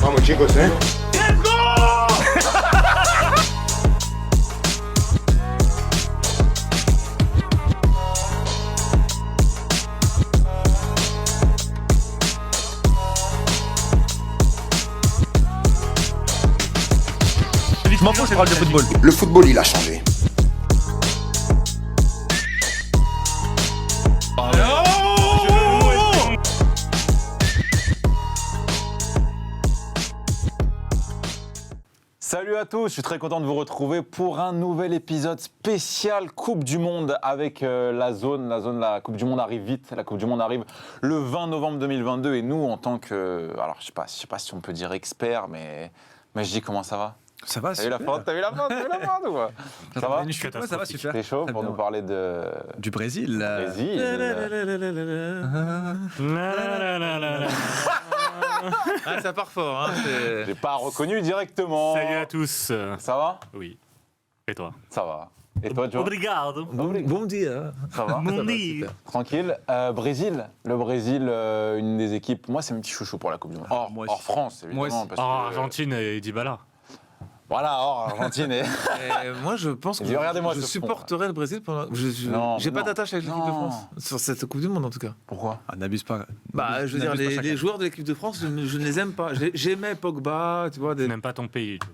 Vamos chicos, ¿eh? Je m'en fous, je parle de football. Le football, il a changé. Salut à tous, je suis très content de vous retrouver pour un nouvel épisode spécial Coupe du Monde avec la zone. La Coupe du Monde arrive vite. La Coupe du Monde arrive le 20 novembre 2022 et nous, en tant que, alors je sais pas si on peut dire expert, mais je dis comment ça va. Ça va, T'as vu la super. fin ou quoi? Ça va? Ouais, ça va, super. T'es chaud Très pour bien, nous ouais. parler de Du Brésil. Brésil. Ah, ça part fort. Hein, J'ai pas reconnu directement. Salut à tous. Ça va? Oui. Et toi? Ça va. Et toi, Joe? Obrigado. Bon dia. Ça va? Mon dit. Tranquille. Brésil. Le Brésil, une des équipes. Moi, c'est mon petit chouchou pour la Coupe du Monde. Hors, moi hors aussi. France, évidemment. Moi aussi. parce Oh, que- Argentine et Dybala. Voilà, hors Argentine. Et... Moi, je pense que Il dit, regardez-moi je ce supporterai le Brésil pendant. Non, J'ai pas non. d'attache avec l'équipe de Non. France sur cette Coupe du Monde en tout cas. Pourquoi? Ah, n'abuse pas. Bah, je veux dire, N'abuse pas les chacun. joueurs de l'équipe de France, je ne les aime pas. J'aimais Pogba, tu vois. Tu n'aimes pas ton pays. tu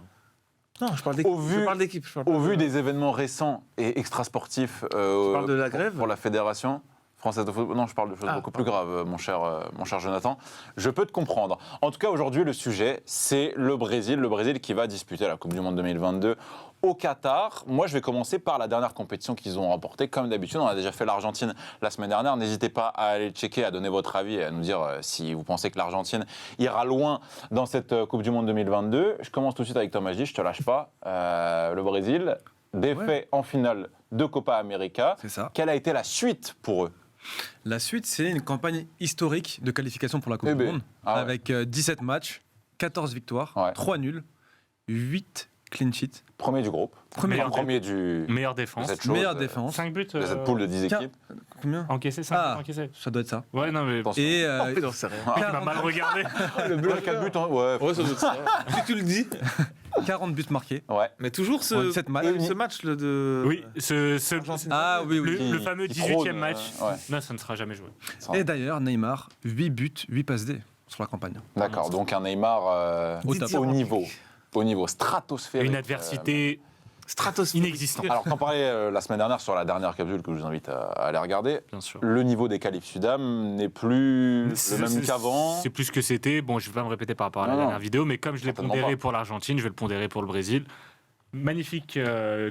vois. Non, je parle d'équipe. Au vu- Je parle d'équipe. je parle Au pas vu de- des événements récents et extrasportifs parles de la grève pour la Fédération française de football, non, je parle de choses Ah, beaucoup plus graves, mon cher Jonathan. Je peux te comprendre. En tout cas, aujourd'hui, le sujet, c'est le Brésil. Le Brésil qui va disputer la Coupe du Monde 2022 au Qatar. Moi, je vais commencer par la dernière compétition qu'ils ont remportée. Comme d'habitude, on a déjà fait l'Argentine la semaine dernière. N'hésitez pas à aller checker, à donner votre avis et à nous dire si vous pensez que l'Argentine ira loin dans cette Coupe du Monde 2022. Je commence tout de suite avec Thomas J, je te lâche pas. Le Brésil, défait en finale de Copa América. C'est ça. Quelle a été la suite pour eux? La suite, c'est une campagne historique de qualification pour la Coupe Eh du ben, Monde. ah ouais. Avec 17 matchs, 14 victoires, Ouais. 3 nuls, 8 clean sheets. Premier du groupe. Premier Meilleur groupe. Premier du... Meilleure de défense. cette chose, Meilleure défense. 5 buts. de cette poule de 10 Tiens. équipes. Combien Encaissés, 5 Ah. buts encaissés. Ça doit être ça. Ouais, non, mais. Attention. Et Oh, mais j'en sais rien. Il m'a mal regardé. Le bleu, 4 buts, hein. Ouais. Ouais, ça doit être ça. Si tu le dis. 40 buts marqués. Ouais. Mais toujours En ce, 17 matchs. ce match le de. Oui, ce Argentine. Ah oui, oui. le fameux Qui 18e trône, match. ouais. Non, ça ne sera jamais joué. Et d'ailleurs, Neymar, 8 buts, 8 passes D sur la campagne. D'accord, donc un Neymar Au top. au niveau stratosphérique. Une adversité Stratosphérique. inexistante. Alors, t'en parlais la semaine dernière sur la dernière capsule que je vous invite à aller regarder. Bien sûr. Le niveau des qualifs Sudam n'est plus le même qu'avant. C'est plus ce que c'était. Bon, je ne vais pas me répéter par rapport à la Non, dernière vidéo, mais comme je l'ai certainement pondéré pas. pour l'Argentine, je vais le pondérer pour le Brésil. Magnifique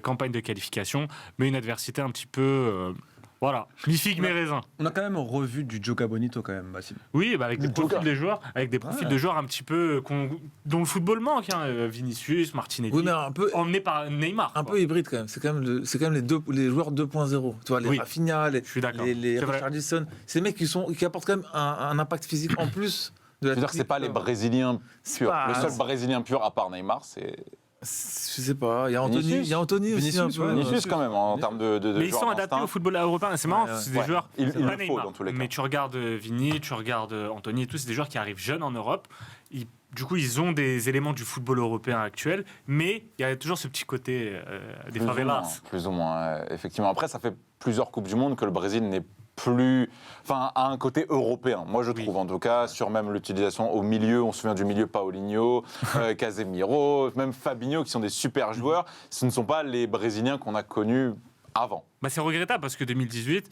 campagne de qualification, mais une adversité un petit peu. Voilà, mi figue, mes raisins. On a quand même revu du Joga Bonito quand même, Basile. Oui, bah avec des Le profils Joker. de joueurs, Ouais. de joueurs un petit peu dont le football manque. Hein. Vinicius, Martinelli, Oui, mais un peu. emmené par Neymar. Un quoi. peu hybride quand même. C'est quand même les joueurs 2.0. Tu vois, les Oui. Rafinha, Je suis d'accord. les C'est vrai. Richarlison. C'est des mecs qui apportent quand même un impact physique en plus de la Je veux dire que c'est pas les Brésiliens purs. pas- Le seul Brésilien pur à part Neymar, c'est Je sais pas. Il y a Anthony, Vinicius. il y a Anthony aussi un Vinicius, peu. ouais. Vinicius quand même en termes de Mais ils joueurs sont adaptés d'instinct. au football européen. C'est marrant, Ouais, ouais. c'est des Ouais. joueurs. Il pas le faut Neymar, dans tous les cas. mais tu regardes Vini, tu regardes Anthony et tout, c'est des joueurs qui arrivent jeunes en Europe. Du coup, ils ont des éléments du football européen actuel, mais il y a toujours ce petit côté des Plus ou favelas. moins, plus ou moins, effectivement. Après, ça fait plusieurs Coupes du Monde que le Brésil n'est plus... Enfin, a un côté européen. Moi, je Oui. trouve, en tout cas, sur même l'utilisation au milieu. On se souvient du milieu Paulinho, Casemiro, même Fabinho, qui sont des super joueurs. Ce ne sont pas les Brésiliens qu'on a connus avant. Bah, c'est regrettable parce que 2018,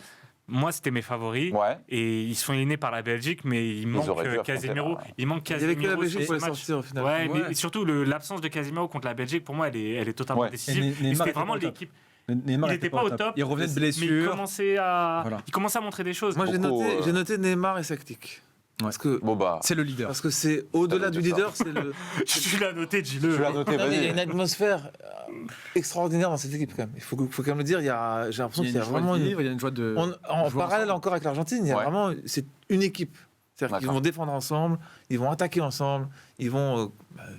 moi, c'était mes favoris. Ouais. Et ils sont éliminés par la Belgique, mais il manque auraient dû affronter Casemiro. la- Il manque Il y avait que la Casemiro Belgique sur pour ce les match. sortir au final. Ouais, Ouais. mais surtout l'absence de Casemiro contre la Belgique, pour moi, elle est totalement Ouais. décisive. Et Et Neymar c'était était vraiment pas au top. l'équipe. Neymar Il était n'était pas au top. Il revenait de Mais il blessure. commençait à, Voilà. il commençait à montrer des choses. Moi, j'ai Beaucoup, noté Neymar et Saktik. Parce que Bon, bah, C'est le leader. c'est au-delà Ça du veut dire leader, c'est le. Tu l'as noté, dis-le. tu l'as noté, Non, mais il y a vas-y. une atmosphère extraordinaire dans cette équipe quand même. Il faut quand même le dire. J'ai l'impression qu'il y a vraiment une. il y a une joie de. En jouer parallèle ensemble. encore avec l'Argentine, il y a Ouais. vraiment c'est une équipe. C'est-à-dire qu'ils D'accord. vont défendre ensemble, ils vont attaquer ensemble, ils vont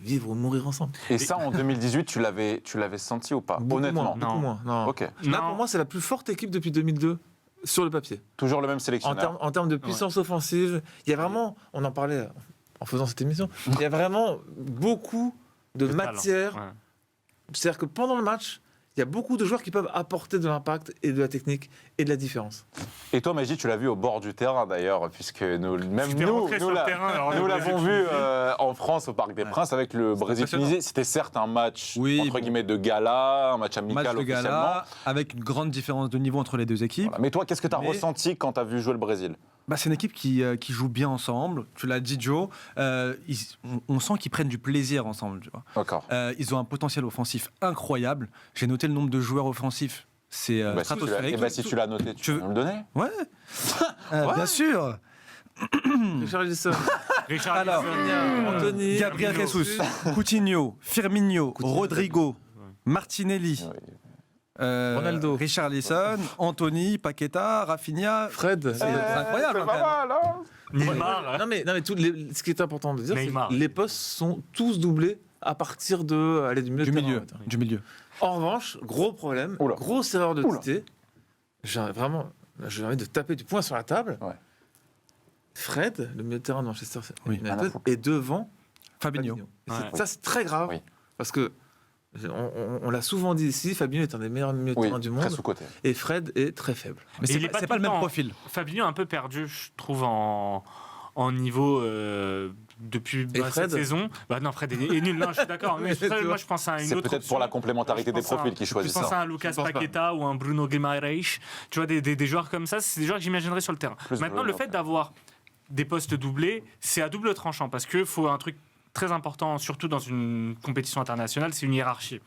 vivre ou mourir ensemble. Et ça, en 2018, tu l'avais senti ou pas? Beaucoup Honnêtement. moins, beaucoup moins. Non. Ok. Là, Non. pour moi, c'est la plus forte équipe depuis 2002. sur le papier. Toujours le même En sélectionneur. termes de puissance offensive, il y a vraiment, on en parlait en faisant cette émission, il y a vraiment beaucoup de Le talent. matière. Ouais. C'est-à-dire que pendant le match, il y a beaucoup de joueurs qui peuvent apporter de l'impact et de la technique et de la différence. Et toi, Magie, tu l'as vu au bord du terrain d'ailleurs, puisque même Je t'ai rentré sur le terrain, alors nous le l'avons Brésil, vu en France au Parc des Princes avec le Brésil-Tunisie. C'était certes un match Oui, entre bon. guillemets de gala, un match amical Match de officiellement. gala, avec une grande différence de niveau entre les deux équipes. Voilà. Mais toi, qu'est-ce que tu as Mais- ressenti quand tu as vu jouer le Brésil? Bah, c'est une équipe qui joue bien ensemble. Tu l'as dit, Joe. On sent qu'ils prennent du plaisir ensemble. Tu vois. D'accord. Ils ont un potentiel offensif incroyable. J'ai noté le nombre de joueurs offensifs. C'est Bah, si tu l'as- stratosphérique. eh ben, si tu l'as noté, tu Tu peux veux- me le donner? Ouais. Bien sûr. Richard Lisson, Richard Alors, Anthony, Gabriel Jesus, Coutinho, Firmino, Rodrigo, Martinelli, Ronaldo. Richarlison, Anthony, Paqueta, Rafinha. Fred. C'est incroyable. C'est quand même. pas mal, hein. Neymar. Non mais ce qui est important de dire, c'est Neymar. que les postes sont tous doublés à partir de, du milieu. Du de terrain, milieu. en fait. Du milieu. En revanche, gros problème, Oula. grosse erreur de Oula. Tite. J'ai envie de taper du poing sur la table. Ouais. Fred, le milieu de terrain de Manchester Oui. Rien à United, foutre. est devant Fabinho. Fabinho. Et Ouais. ça, c'est très grave. Oui. Parce que, on l'a souvent dit ici, Fabinho est un des meilleurs milieux de Oui, terrain du très monde. sous-côté. Et Fred est très faible. Mais Et il c'est est pas, pas c'est tout pas le le même temps- profil. Fabinho a un peu perdu, je trouve, en niveau depuis Et cette Fred saison. Bah non, Fred est nul. Non, je suis d'accord. Mais Tu vois. moi, je pense à une C'est autre peut-être pour la option. complémentarité Je des pense à profils qu'ils Je choisissent. pense à un Lucas Je pense pas. Paqueta ou un Bruno Guimaraes. Tu vois, des joueurs comme ça, c'est des joueurs que j'imaginerais sur le terrain. Plus Maintenant, Bruno, le fait après. d'avoir des postes doublés, c'est à double tranchant parce qu'il faut un truc très important, surtout dans une compétition internationale, c'est une hiérarchie.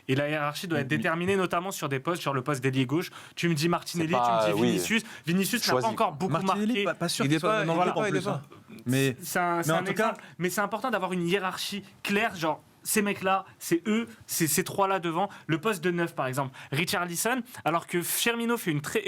Et la hiérarchie doit être déterminée notamment sur des postes, sur le poste d'ailier gauche. Tu me dis Martinelli, C'est pas- tu me dis oui. Vinicius. Vinicius n'a Choisi. pas encore beaucoup Martinelli, marqué. pas sûr Il qu'il est soit pas, dans il le est groupe pas, en il est plus. pas. Mais C'est un Mais en tout exemple. Mais c'est important d'avoir une hiérarchie claire, genre ces mecs-là, c'est eux, c'est ces trois-là devant. Le poste de 9, par exemple, Richarlison, alors que Firmino fait une très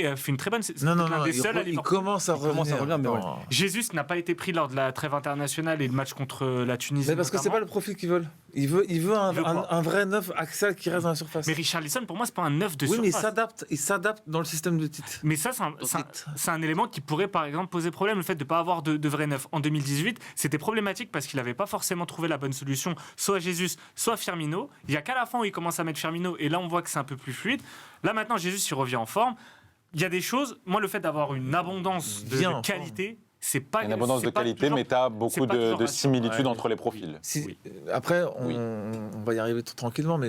bonne. C'est Non, peut-être non, l'un des il, seuls à il Liverpool. commence à commence à revenir, mais ouais. Non. Jésus n'a pas été pris lors de la trêve internationale et le match contre la Tunisie. Mais parce que c'est pas notamment. le profil qu'ils veulent. Il veut un, Il veut quoi un vrai neuf axial qui reste dans la surface. Mais Richarlison, pour moi, c'est pas un 9 de Oui, mais surface. il s'adapte dans le système de titre. Mais ça, c'est un élément qui pourrait, par exemple, poser problème. Le fait de ne pas avoir de vrai neuf. En 2018, c'était problématique parce qu'il n'avait pas forcément trouvé la bonne solution, soit Jésus, soit Firmino. Il n'y a qu'à la fin où il commence à mettre Firmino, et là, on voit que c'est un peu plus fluide. Là, maintenant, Jésus, il revient en forme. Il y a des choses, moi, le fait d'avoir une abondance Bien en de qualité, c'est pas Une abondance c'est de pas qualité, toujours- mais tu as beaucoup c'est pas toujours de rassurant. similitudes Ouais, entre les profils. Si, Après, on va y arriver tranquillement, mais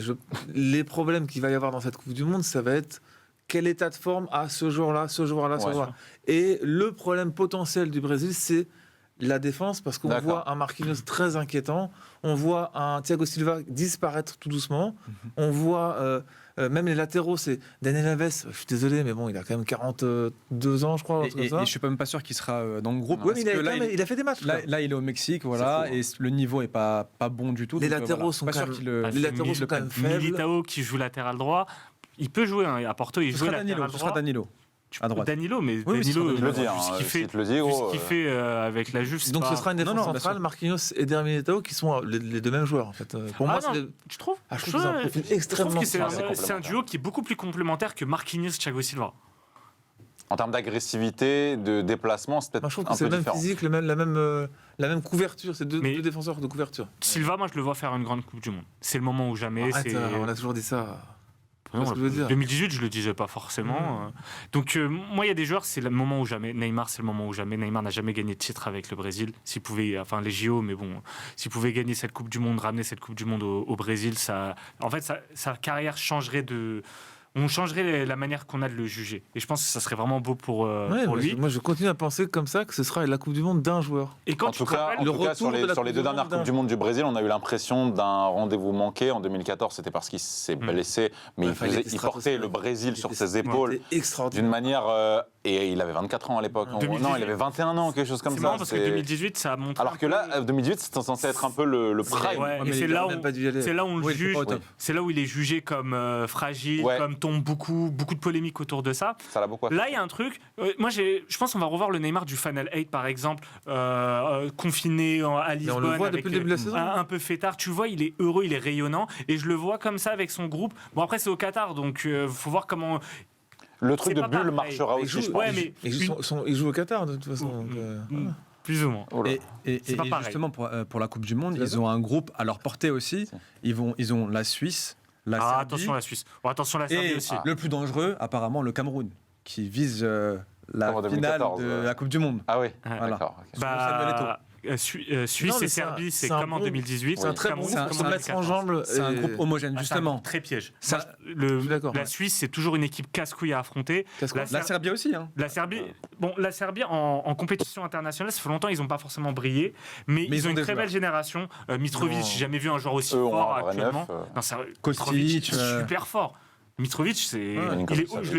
les problèmes qu'il va y avoir dans cette Coupe du Monde, ça va être quel état de forme a ce joueur-là, ce joueur-là, ce Ouais. joueur-là. Et le problème potentiel du Brésil, c'est la défense, parce qu'on D'accord. voit un Marquinhos très inquiétant, on voit un Thiago Silva disparaître tout doucement, on voit même les latéraux, c'est Daniel Alves, je suis désolé, mais bon, il a quand même 42 ans, je crois. un Et, truc et- comme ça. et je suis pas même pas sûr qu'il sera dans le groupe. Ouais, parce mais que là, il a fait des matchs. là, quoi. là, il est au Mexique, voilà, C'est fou, et le niveau est pas bon du tout. Les donc, latéraux voilà. sont Pas quand sûr même- qu'il le- les latéraux qu'il sont le quand même prenne. faibles. Militao qui joue latéral droit, il peut jouer. Hein, à Porto, il Ce joue sera latéral Danilo. droit. Ce sera Danilo. À droite. Danilo, mais Oui, ce sera Danilo, Je le dis, vu hein, ce qu'il si fait, tu te le dis, vu gros, ce qu'il fait avec la Juve, c'est Donc pas- ce sera une défense Non, non, bien centrale, sûr. Marquinhos et Eder Militao qui sont les deux mêmes joueurs en fait. Pour Ah moi, non, c'est tu trouves je trouve que c'est un profil Je trouve extrêmement que c'est assez un complémentaire. duo qui est beaucoup plus complémentaire que Marquinhos Thiago Silva. En termes d'agressivité, de déplacement, c'est Moi, peut-être je trouve un que c'est peu le même différent. physique, la même couverture. C'est deux Mais- défenseurs de couverture. Silva, moi, je le vois faire une grande Coupe du Monde. C'est le moment ou jamais. Arrête, c'est... on a toujours dit ça. Non, ce que je veux dire. 2018, je le disais pas forcément. Donc, moi, il y a des joueurs, c'est le moment ou jamais. Neymar, c'est le moment ou jamais. Neymar n'a jamais gagné de titre avec le Brésil. S'il pouvait, enfin les JO, mais bon, s'il pouvait gagner cette Coupe du Monde, ramener cette Coupe du Monde au Brésil, en fait, sa carrière changerait de. On changerait la manière qu'on a de le juger. Et je pense que ça serait vraiment beau pour Ouais, lui. moi, je continue à penser comme ça que ce sera la Coupe du Monde d'un joueur. Et quand En tu tout te cas, rappelles- le sur les, retour de la sur les Coupe deux du dernières Monde Coupes du Monde du Brésil, on a eu l'impression d'un rendez-vous manqué. En 2014, c'était parce qu'il s'est blessé, mais Ouais, il était portait stratosphérique. le Brésil sur Il ses était épaules extraordinaire. d'une manière... et il avait 24 ans à l'époque. Non, 2018. il avait 21 ans, quelque chose comme c'est ça. marrant parce que C'est- 2018, ça a montré. Alors que là, 2018, c'était censé être un peu le prime. Ouais, mais et c'est il là, aurait même pas dû y aller. c'est là où on le Oui, il était juge. pas au top. C'est là où il est jugé comme fragile, Ouais. comme tombe beaucoup de polémiques autour de ça. Ça l'a beaucoup affecté. Là, il y a un truc. Moi, je pense qu'on va revoir le Neymar du Final 8, par exemple, confiné à Mais Lisbonne. on le voit avec, depuis le début de la saison. un peu fêtard. Tu vois, il est heureux, il est rayonnant. Et je le vois comme ça avec son groupe. Bon, après, c'est au Qatar, donc il faut voir comment. Le truc C'est de pas bulle pareil. marchera Il aussi, joue, je pense. Ouais, mais il joue au Qatar de toute façon. donc, plus ou moins. Oh là. Et C'est pas pareil. justement, pour la Coupe du Monde, C'est ils ont un groupe à leur portée aussi. Ils ont la Suisse, la Ah, Serbie attention la Suisse. Oh, attention la Serbie et aussi. le plus dangereux, apparemment, le Cameroun, qui vise la Comme en finale 2014, de la Coupe du Monde. Ah oui, Voilà. d'accord. ok. Bah, Suisse Non, mais et c'est Serbie, un- c'est c'est un comme en bon- 2018. C'est un très bon Cameroun, c'est un- groupe comme pour en se mettre 2014. ensemble. C'est un groupe homogène, Ah, c'est un justement. groupe très piège. Ça- Je suis d'accord, La ouais. Suisse, c'est toujours une équipe casse-couille à affronter. Casse-couille. La Serbie aussi. Hein. La Serbie, en compétition internationale, ça fait longtemps, ils n'ont pas forcément brillé, mais ils ont une des très joueurs. belle génération. Mitrovic, Non. j'ai jamais vu un joueur aussi Eux ont fort un vrai actuellement. neuf, Non, c'est Kostic, Mitrovic, super fort. Mitrovic, c'est, Milinkovic, je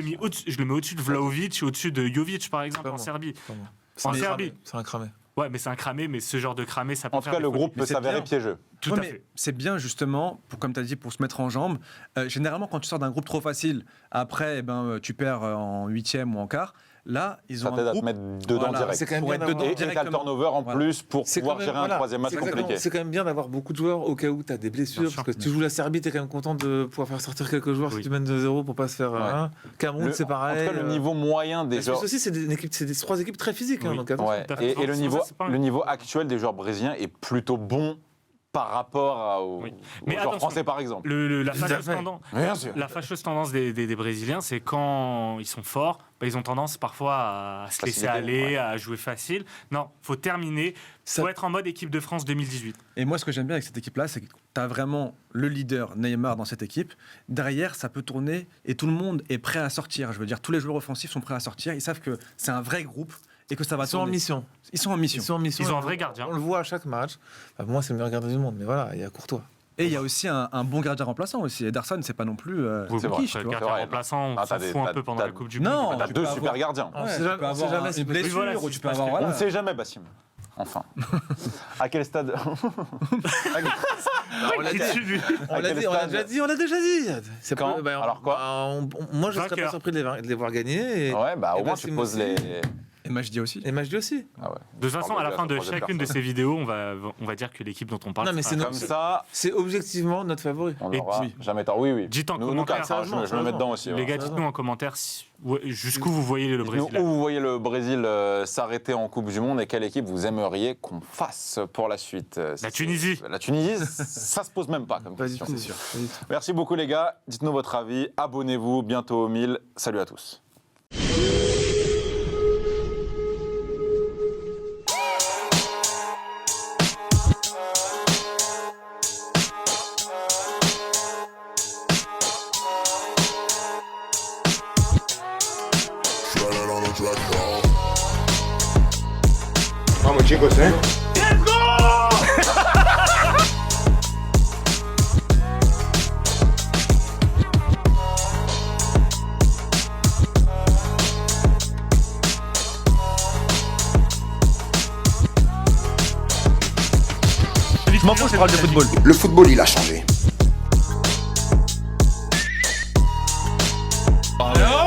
le mets au-dessus de Vlahovic, au-dessus de Jovic par exemple en Vraiment. Serbie. Vraiment. En un Serbie. cramé, c'est un cramé. Ouais, mais c'est un cramé, mais ce genre de cramé, ça peut En tout faire cas, des le folies. groupe peut Mais c'est s'avérer bien. piégeux. Tout Ouais, à mais fait. c'est bien justement, comme tu as dit, pour se mettre en jambes. Généralement, quand tu sors d'un groupe trop facile, après, tu perds en huitième ou en quart. Là, ils Ça ont t'aide un à te groupe. mettre dedans Voilà, direct. c'est quand même Pour bien être dedans d'avoir- Et t'as le directement. turnover en Voilà. plus pour C'est pouvoir quand même- gérer un voilà, troisième match c'est exactement- compliqué. C'est quand même bien d'avoir beaucoup de joueurs au cas où tu as des blessures. Bien sûr. Parce que tu joues la Serbie, tu es quand même content de pouvoir faire sortir quelques joueurs Oui. si tu mènes 2-0 pour pas se faire. Ouais. Cameroun, c'est En pareil. tout cas, le niveau moyen des La Suisse joueurs. aussi, c'est des trois équipes très physiques. hein, Oui. donc attention. Ouais. Tout à fait. Et le Sans niveau, ça, c'est pas un- le niveau actuel des joueurs brésiliens est plutôt bon par rapport aux, Oui. aux Mais joueurs attention, français, par exemple. La Tout à fâcheuse fait. tendance, Bien sûr. la fâcheuse tendance des Brésiliens, c'est quand ils sont forts, ils ont tendance parfois à se laisser Faciliter, aller, ouais. à jouer facile. Non, faut terminer. Ça- Faut être en mode équipe de France 2018. Et moi, ce que j'aime bien avec cette équipe-là, c'est que tu as vraiment le leader Neymar dans cette équipe. Derrière, ça peut tourner et tout le monde est prêt à sortir. Je veux dire, tous les joueurs offensifs sont prêts à sortir. Ils savent que c'est un vrai groupe et que ça va Ils sont en tourner. mission. Ils sont en mission. Ils sont en mission. Ils ont un vrai gardien. On le voit à chaque match. Enfin, pour moi, c'est le meilleur gardien du monde. Mais voilà, il y a Courtois. Et il y a aussi un bon gardien remplaçant aussi. Ederson, c'est pas non plus Vous, c'est vrai, quiche, le tu vois. gardien C'est vrai. remplaçant, on Ah, s'en t'as des- fout un t'as- peu pendant t'as- la Coupe du Non, Monde. T'as tu deux peux super avoir- gardiens. On Ouais, sait tu jamais- peux on sait avoir jamais une si- blessure Oui, voilà, ou si tu se peux passe avoir. quelque On ne Voilà. sait jamais, Bassim. Enfin. À quel stade On l'a dit. On À l'a quel dit, on l'a stade déjà dit, on l'a déjà dit. C'est Quand pas- bah, Alors quoi moi, je serais Vainqueur. pas surpris de les voir gagner. Ouais, bah et au moins Bassim tu poses aussi. les. Et Majdi aussi. Et Majdi aussi. Ah ouais. De toute façon, à la fin de troisième chacune de personne. ces vidéos, on va dire que l'équipe dont on parle. Non, mais sera- c'est no- Comme ça, C'est objectivement notre favori. on Et n'aura dis- jamais tort. Oui, oui. dites en Nous commentaire, quatre, hein, je me mets sérieusement. dedans aussi. Les ouais. gars, dites-nous en commentaire jusqu'où vous voyez le Dites-nous Brésil. où vous voyez le Brésil s'arrêter en Coupe du Monde et quelle équipe vous aimeriez qu'on fasse pour la suite. La Tunisie. La Tunisie, ça se pose même pas comme Pas du question. tout. Pas du tout. Merci beaucoup les gars. Dites-nous votre avis. Abonnez-vous. Bientôt aux 1000. Salut à tous. Vamos chicos, ¿eh? Je m'en fous, je parle de football. Le football, il a changé. Ah ouais.